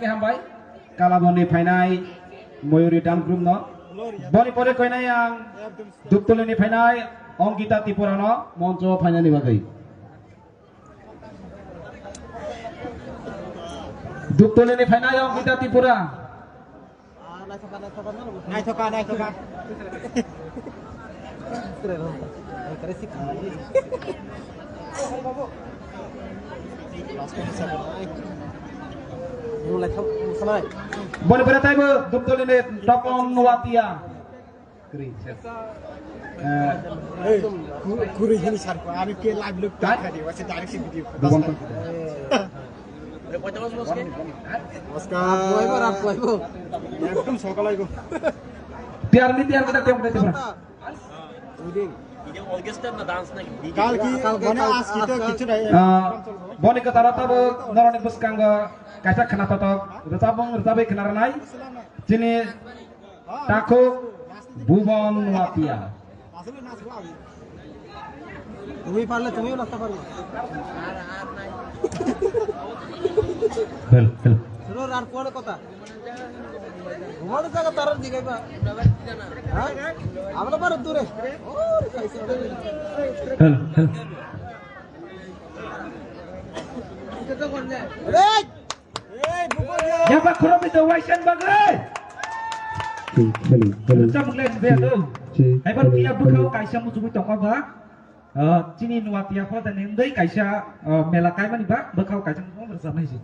Hambai kalaboni fainai Moyuri dan group no boni pore koinai yang duktulini fainai Ongkita Tipurano monco fainai ni bagai duktulini fainai Ongkita Tipura naik thoka boleh berada ibu dokter ini topong Nuwatia guru ini sarko আমি কে live look দেখাই ওয়াসে direct video নমস্কার কইবো রাত কইবো একদম সকাল আইবো tiar kita tiap kita boni ke tarata bu noroni buskangga kaisa khana totok retabong retabe khenaranai jini taku Bubon Nuwatia তুমি পারলে তুমিও নাচতে পারবে hel শুরু আর পরে কথা ঘুমানো জায়গা তার জিগাইবা হ্যাঁ আমরা পারো দূরে ওরে কাইছে hel ya pak kurang itu waisan bagai kita mulai sebentar tu hai baru kita bekau kaisa musuh toko ba sini Nuwatia kau dan endai kaisa melakai mana ba bekau kaisa semua bersama sih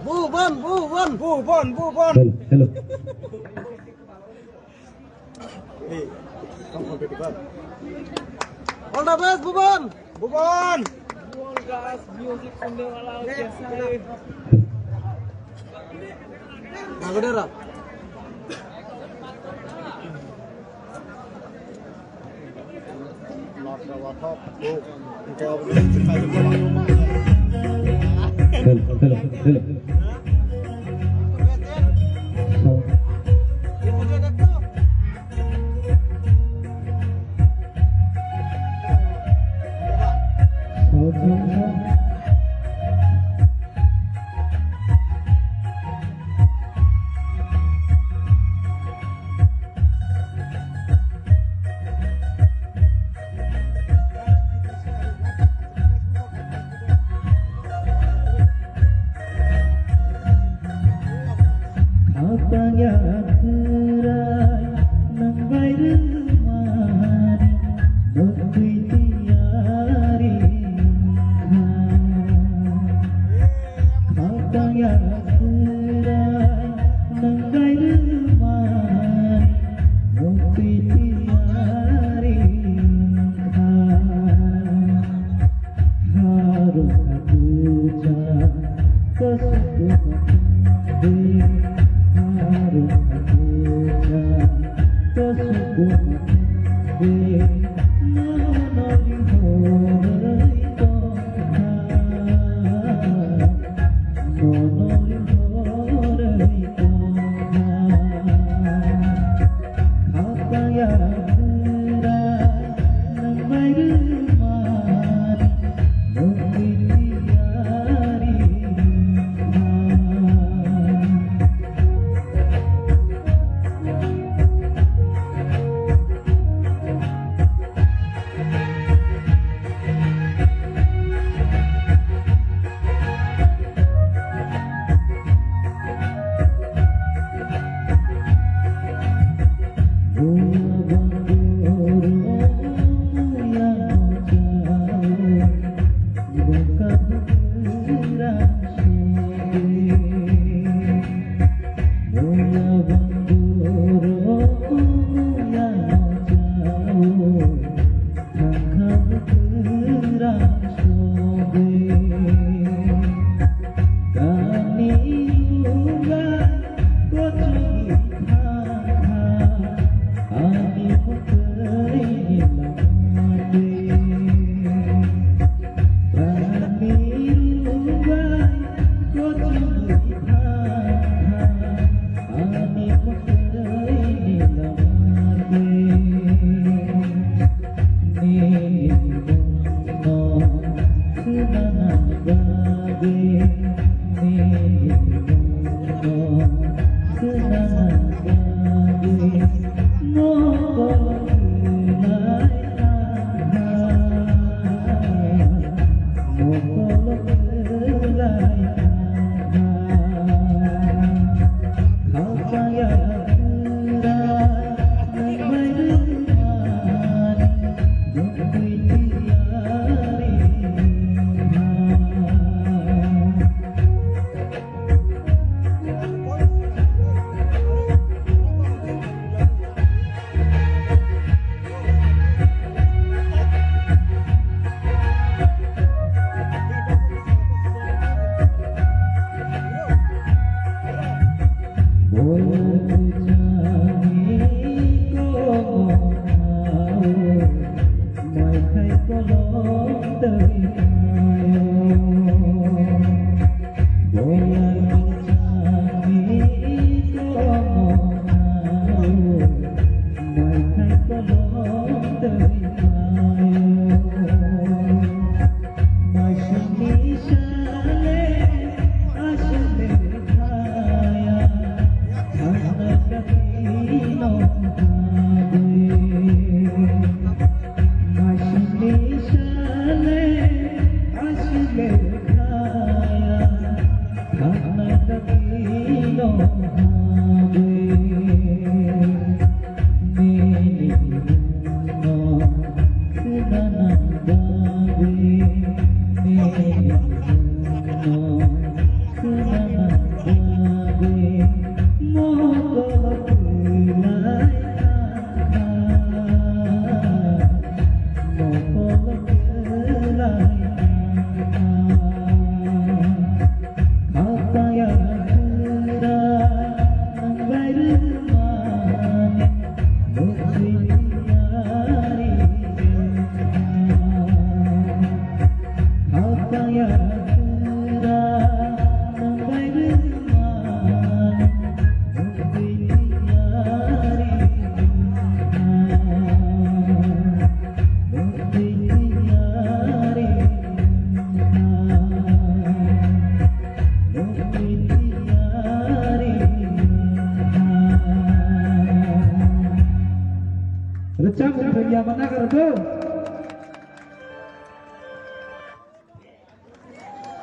Bubon hello all the best Bubon guys music सुनने वाला कैसा है Nagodera hello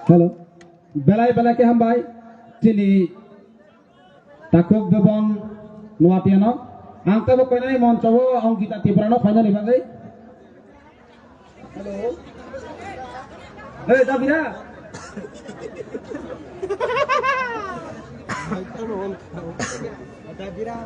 Halo, belai ke hambai, cini takuk bebon nuatiano, angka bu kena mon cowo ong kita tibrano final ni bagai. Halo, Davira. Davira.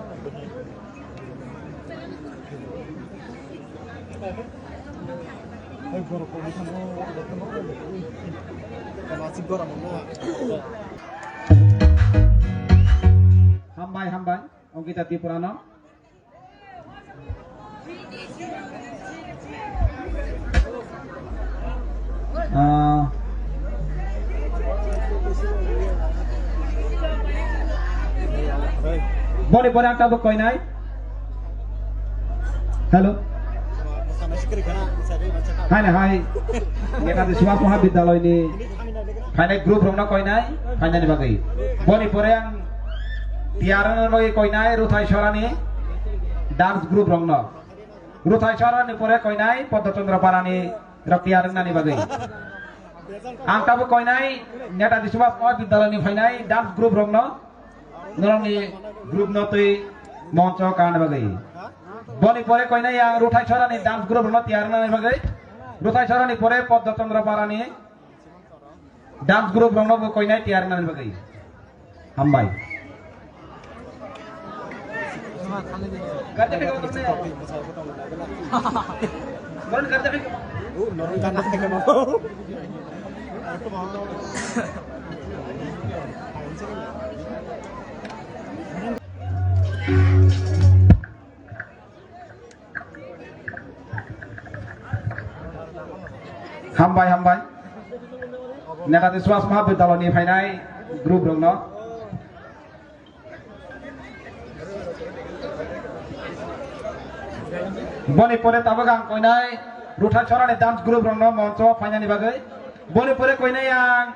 Hambai, ong kita tipurano. Boleh angka bu koinai. Halo. Hai. Kita di Suap Mahabidyalaya ini. Hai grup rongna koinai, hanya ni bagai. Boleh yang tiaran lagi koinai ruthai sorani dance group rongna. Ruthai sorani pore koinai Padachandra Parani tiaran nani bagai. Angka bu koinai neta di Suap Mahabidyalaya ini koinai dance group rongna. Nolongi grup notui monco kan bagai. Boni pore koinai yang ruthai sorani dance group rongna tiaran nani bagai. Ruthai sorani pore Padachandra Parani dance group rongna bu koinai tiaran nani bagai. Hambai. Kerja kita betul ni. Baru kerja kita. Norong kanak kita mau. Hambai. Neta di Suap Mahabidyalaya ni final grup rongna. Boni pore tabagang koinai ruthai sorani dance group rongno monco final ni bagai Boni pore koina yang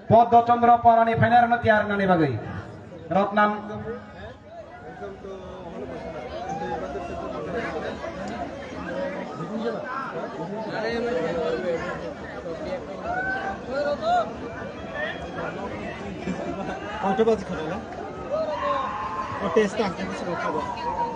Poddo Chandra Parani final na tiar nani bagai. Rotnan Counterbalance karo na. और test का uncle से रखा हुआ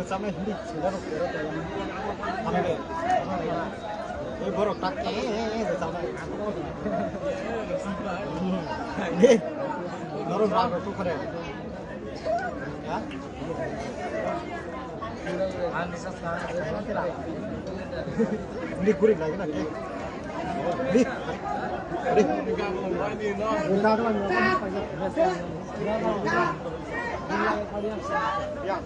sama hindi siguro pero ano rin eh bro takye sama hindi noro rago to kare ya hindi kuri lagi na ke ya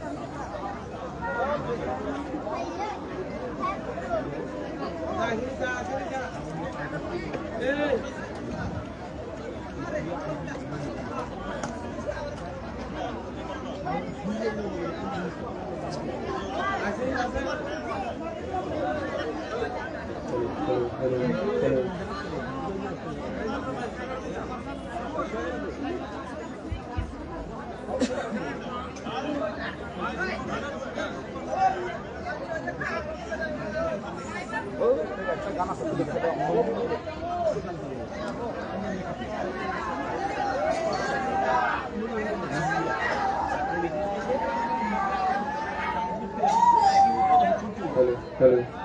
Hello.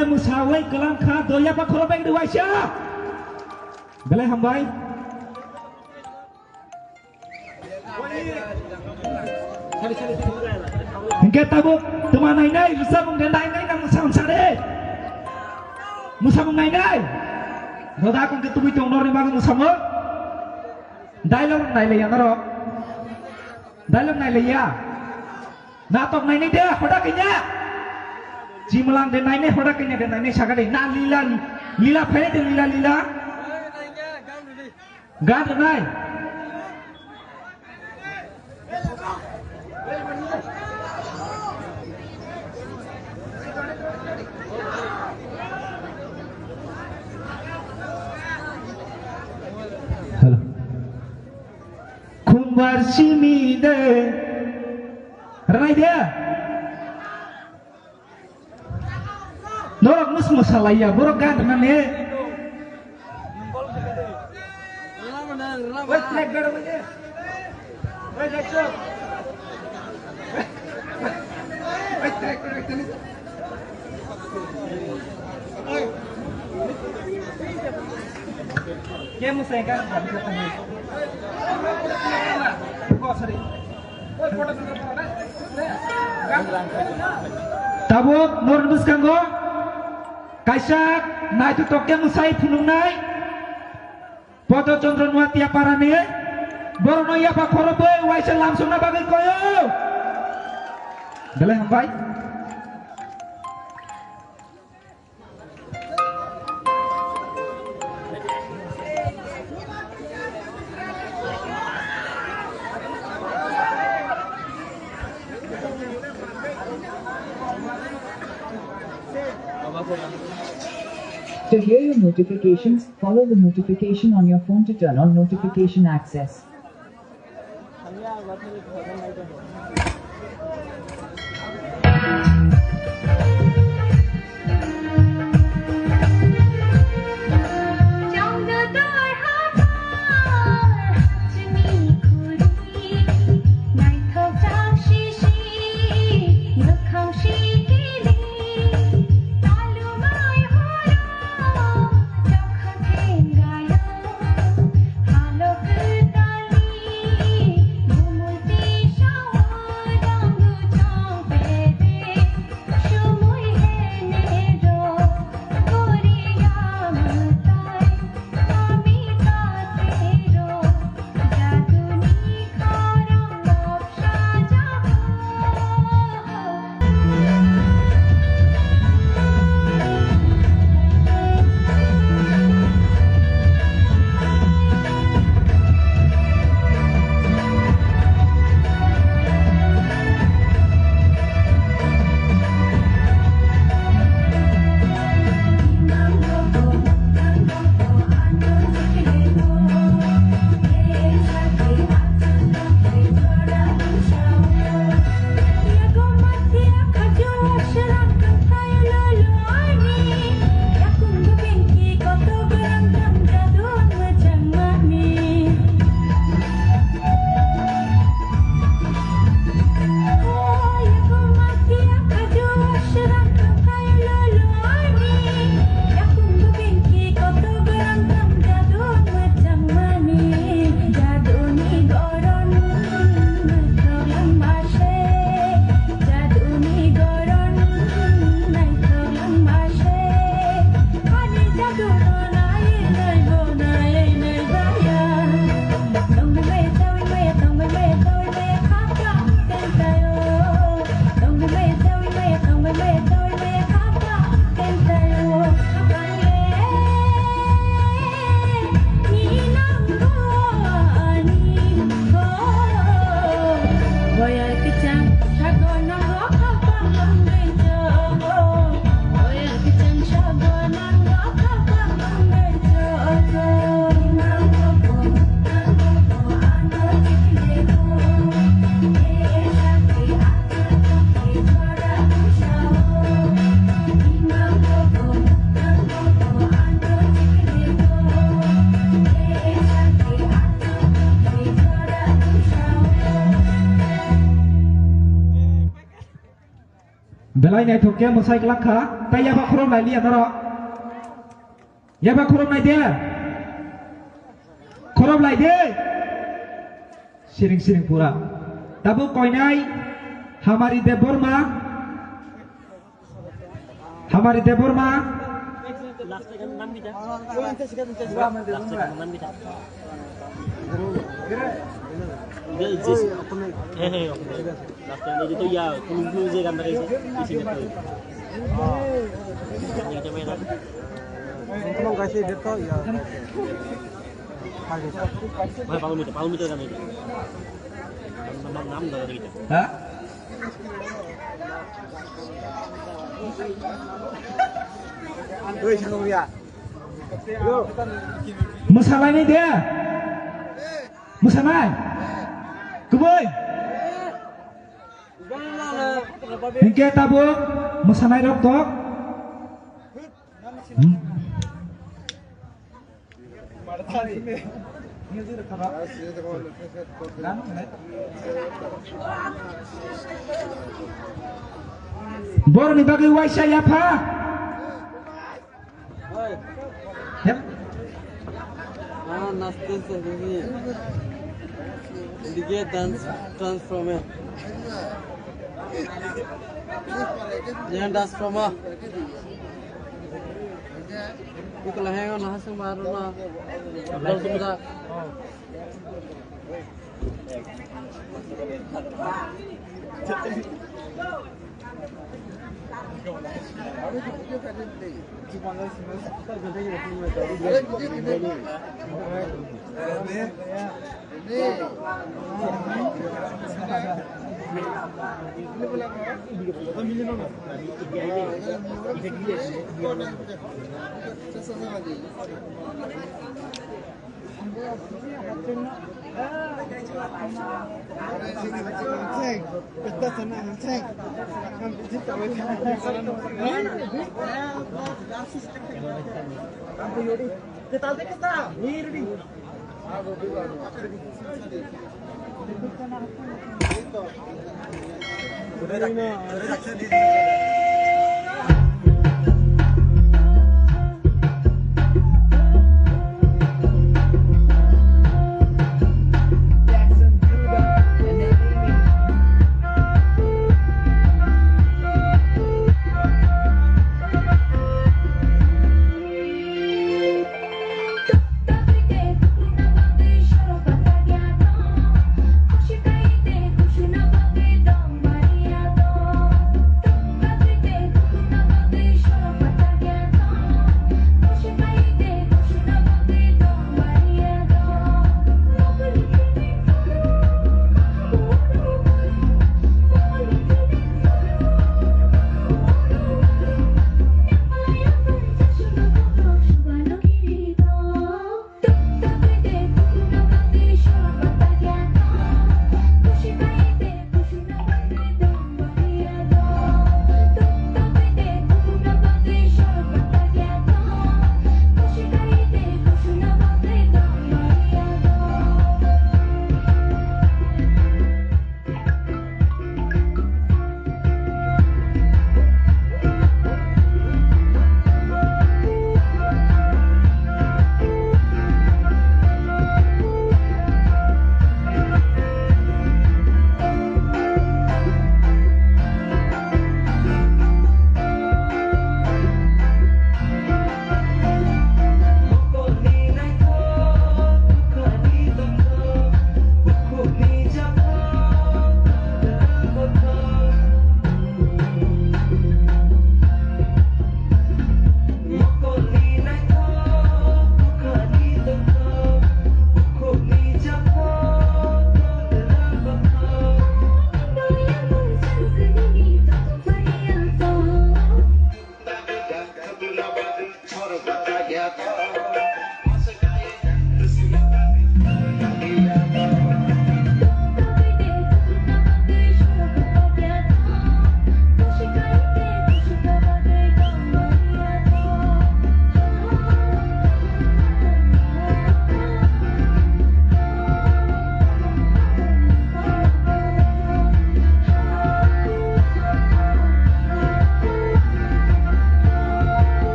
Bele musawai kelang kha doya pa khoro bang duai sya. Bele hambai. Hingga tabuk teman nai lusa mung dendai nai nang musam sare. Musam nai nai. Roda kong ketubui tong nor ni bagu musam. Dialog nai le yang ro. Dialog nai le ya. Na tok nai ni dia hoda kinya. Jimelang dendai nai hoda kinya dendai nai sagade na lila phele de lila. Gad nai. Hello. Kumbar simi de. Rai dia. Norok mus musalaya borok gan nane. Wait, leg better with this. Wait, let's go. Wait, leg. Game musai kan? Tabuk nur muskanggo. Kaisak naik tu tokya musai punung naik. Foto Chandra Nuati apa rane? Borono ya pak korobe, waisel langsung na bagai koyo. Boleh hambai? To hear your notifications, follow the notification on your phone to turn on notification access. Hello, good darling. Belai naik toke musai kelak kah? Tapi ya pak korom lai lihat taro. Ya pak korom lai dia. Korom lai dia. Siring pura. Tabu koinai. Hamari deborma. Hamari deborma. Belum kasih dia tahu ya. Palomita kan itu. Enam dari kita. Hah? Woi, jangan ya. Yo. Musamai ni dia. Musamai. Kuboy. Hingga tabu musamai doktor. Bor ni bagi waisya ya pak. Yep. Naste sendiri. Dia dance transformer. Jangan dance transformer. Itu lah yang nak hasil baru na. Kalau sudah. Kush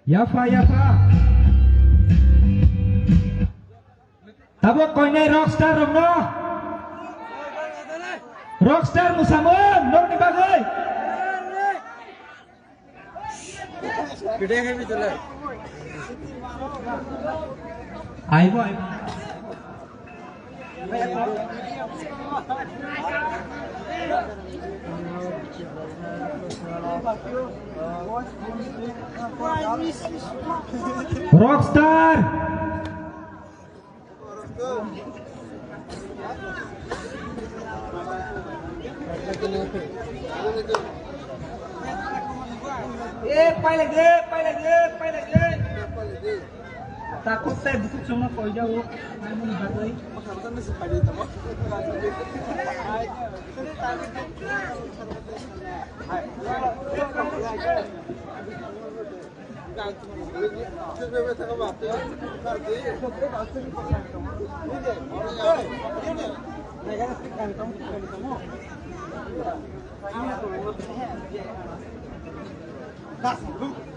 Yafa, Yafa. Tabok koinai rockstar romno. Rockstar musamon, nor ni bagai. Gede kan itu lah. Aibo. Rockstar. Pai lagi. Takut saya busuk semua kau jauh. Namun bagai.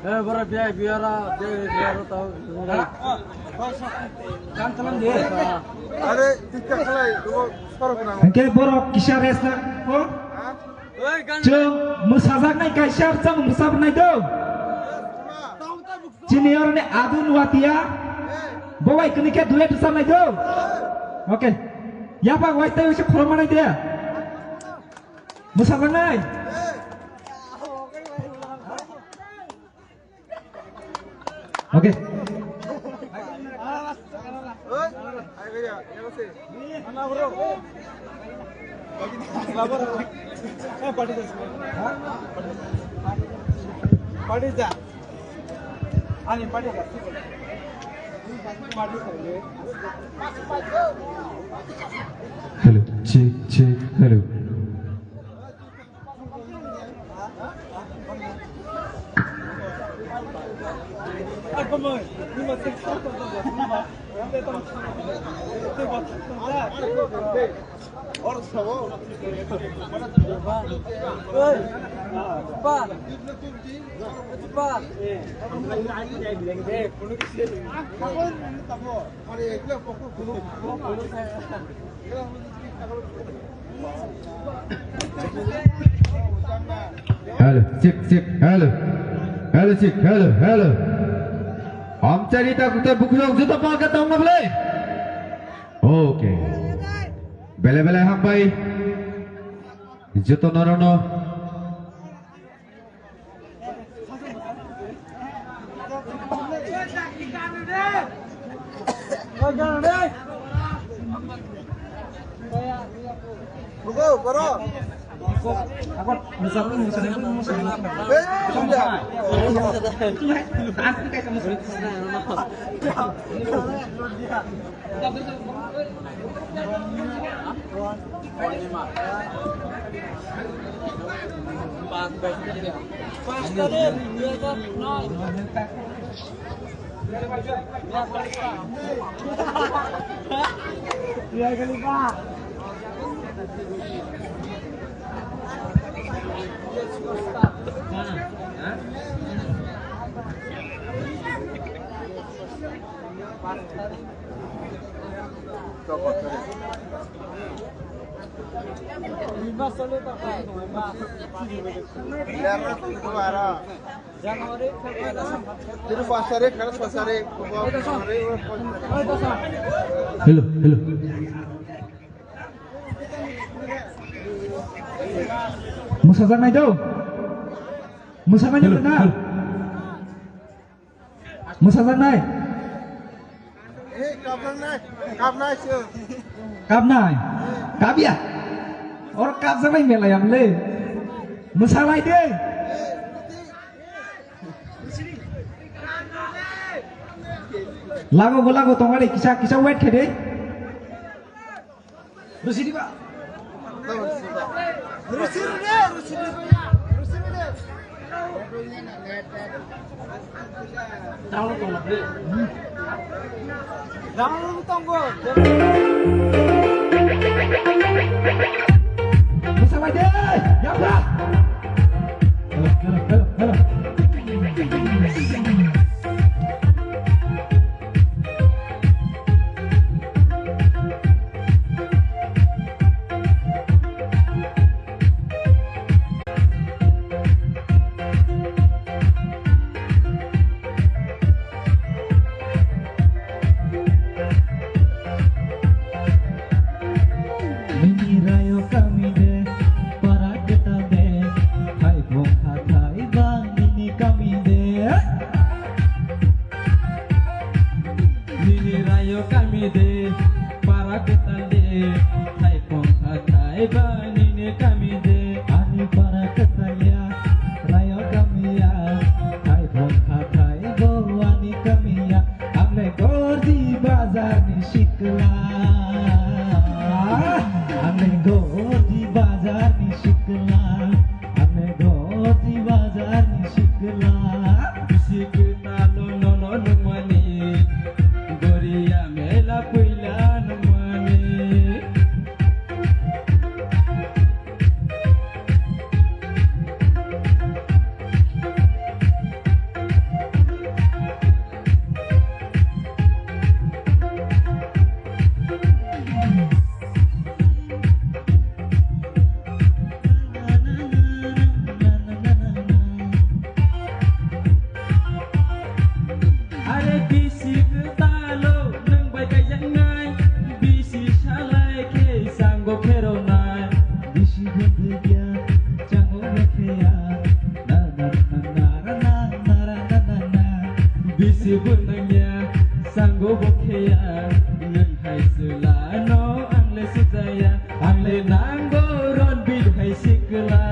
Bora biar tahu. Kantelan dia. Are tidak kelai, sekarang kenapa? Engke borok kisah resna. Oh. Jom musazak nai kaisar jam musab nai do. Junior ne adun watia. Bawai kini ke duet besar nai do. Oke. Ya pak, wai tahu si korma nai dia. Musab nai. Oke. Hello, check, hello. Hello, check, hello. Om cerita kita buku yang juta pakai tahu nggak boleh? Oke. Bele hambai. Juta norono. Aku misalnya Hello. Musazak naik jauh. Musazaknya benar. Musazak naik. Kap naik. Kap ya. Orang kap sama yang melayam le. Musalai deh. Lagu tonggal kisah wet kede. Rusidi pak. Musalai deh. Ya bro. Hello. rayo kami de para ketal de thai pongkha thai bani ne kami de ani para ketal ya rayo kami ya thai pongkha thai bo ani kami ya amle gordi bazar ni shikla amle gordi bazar ni shikla amle gordi bazar ni shikla bisikna no no no no mani Goria mela puila no mani Are bisik talo nang bai kai yang nai bisi shalai ke sango khero nai bisi bhedya chango rakhya na na na na na na na na na bisi bunanya sango bokhya nang hai sulano angle sujaya angle nango ron bid hai sikla